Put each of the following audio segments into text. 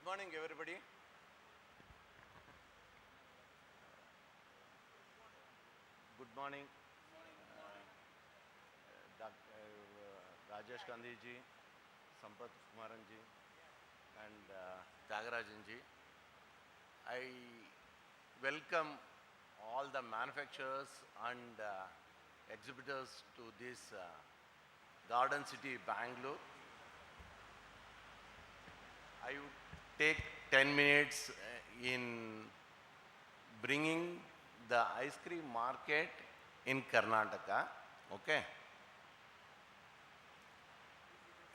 morning, everybody. Good morning, Dr. Rajesh Gandhi ji, Sampath Kumaran ji, and Tyagarajan ji. I welcome all the manufacturers and exhibitors to this Garden City, Bangalore. I would take 10 minutes in bringing the ice cream market in Karnataka. Okay.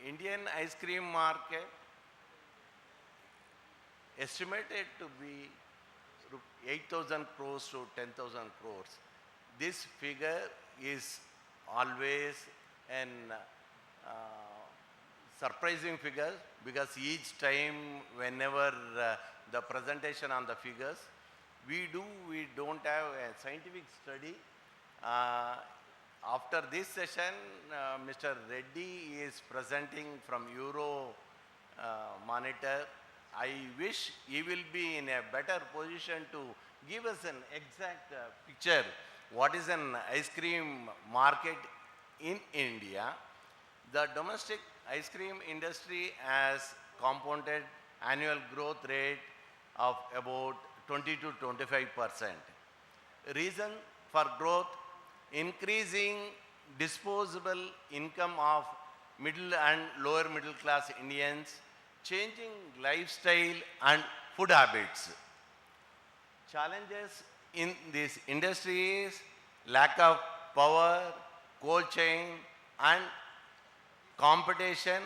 Indian ice cream market estimated to be 8,000 crores to 10,000 crores. This figure is always an surprising figure because each time whenever the presentation on the figures, we don't have a scientific study. After this session, Mr. Reddy is presenting from Euro Monitor. I wish he will be in a better position to give us an exact picture what is an ice cream market in India. The domestic ice cream industry has compounded annual growth rate of about 20 to 25%. Reason for growth: increasing disposable income of middle and lower middle class Indians, changing lifestyle and food habits. Challenges in this industry is lack of power, cold chain, and competition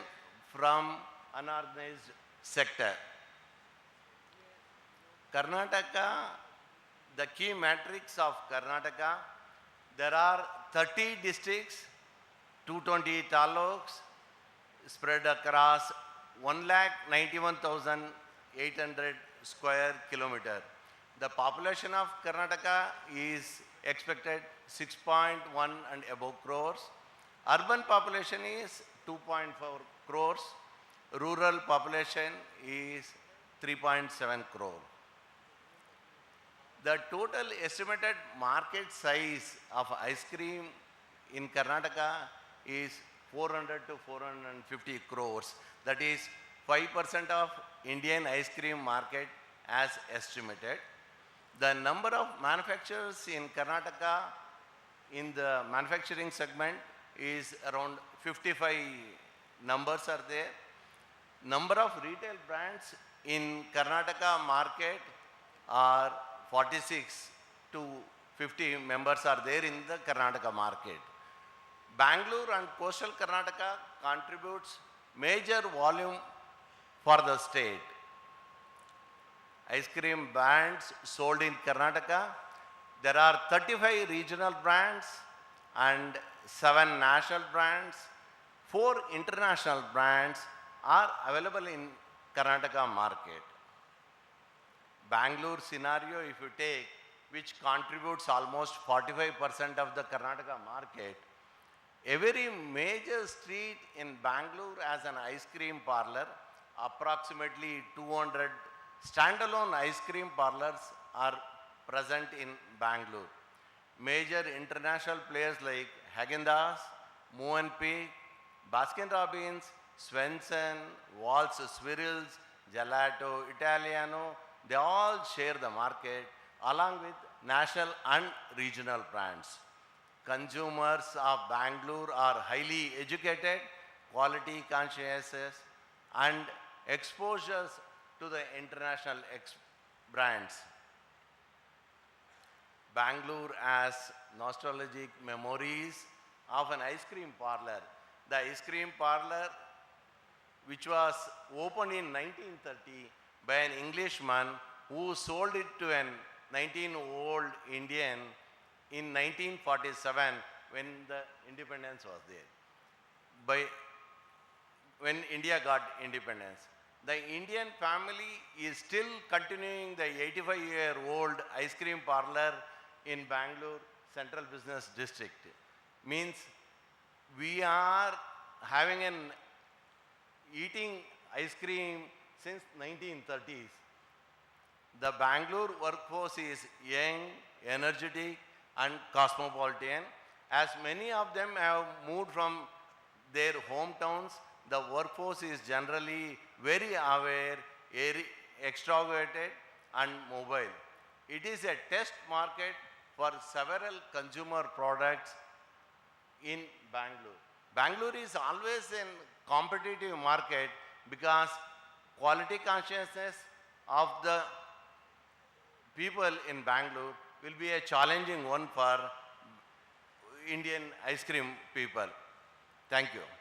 from unorganized sector. Karnataka, the key metrics of Karnataka, there are 30 districts, 220 taluks spread across 1,91,800 square kilometer. The population of Karnataka is expected 6.1 and above crores. Urban population is 2.4 crores. Rural population is 3.7 crore. The total estimated market size of ice cream in Karnataka is 400 to 450 crores. That is 5% of Indian ice cream market as estimated. The number of manufacturers in Karnataka in the manufacturing segment is around 55 numbers are there. Number of retail brands in Karnataka market are 46 to 50 members are there in the Karnataka market. Bangalore and coastal Karnataka contributes major volume for the state. Ice cream brands sold in Karnataka, there are 35 regional brands and 7 national brands. 4 international brands are available in Karnataka market. Bangalore scenario, if you take, which contributes almost 45% of the Karnataka market, every major street in Bangalore has an ice cream parlor. Approximately 200 standalone ice cream parlors are present in Bangalore. Major international players like Häagen-Dazs, Movenpick, Baskin Robbins, Swenson, Waltz Swirls, Gelato Italiano, they all share the market along with national and regional brands. Consumers of Bangalore are highly educated, quality conscious, and exposures to the international brands. Bangalore has nostalgic memories of an ice cream parlor. The ice cream parlor, which was opened in 1930 by an Englishman who sold it to an 19-year-old Indian in 1947 when the independence was there. When India got independence, the Indian family is still continuing the 85-year-old ice cream parlor in Bangalore Central Business District. Means we are having an eating ice cream since 1930s. The Bangalore workforce is young, energetic and cosmopolitan. As many of them have moved from their hometowns, the workforce is generally very aware, extroverted and mobile. It is a test market for several consumer products in Bangalore. Bangalore is always a competitive market because quality consciousness of the people in Bangalore will be a challenging one for Indian ice cream people. Thank you.